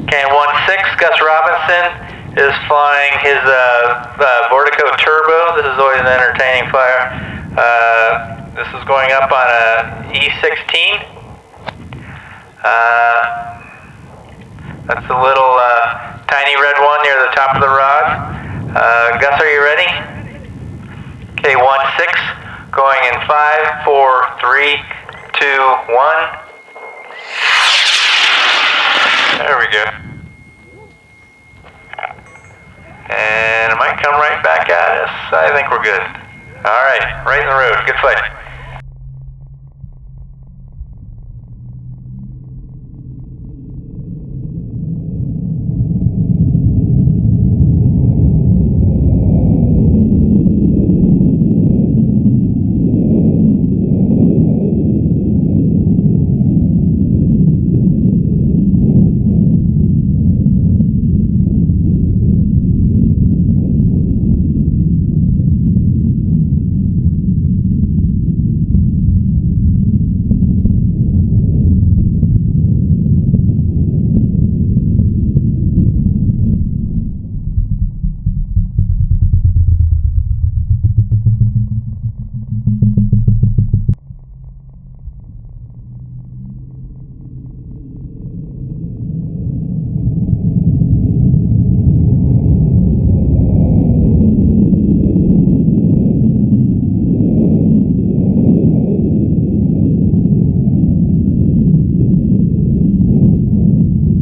Okay, 1-6, Gus Robinson is flying his Vortico Turbo. This is always an entertaining flyer. This is going up on a E16. That's the little tiny red one near the top of the rod. Gus, are you ready? Okay, 1-6, going in 5, 4, 3, 2, 1. There we go. And it might come right back at us. I think we're good. All right, right in the road. Good flight.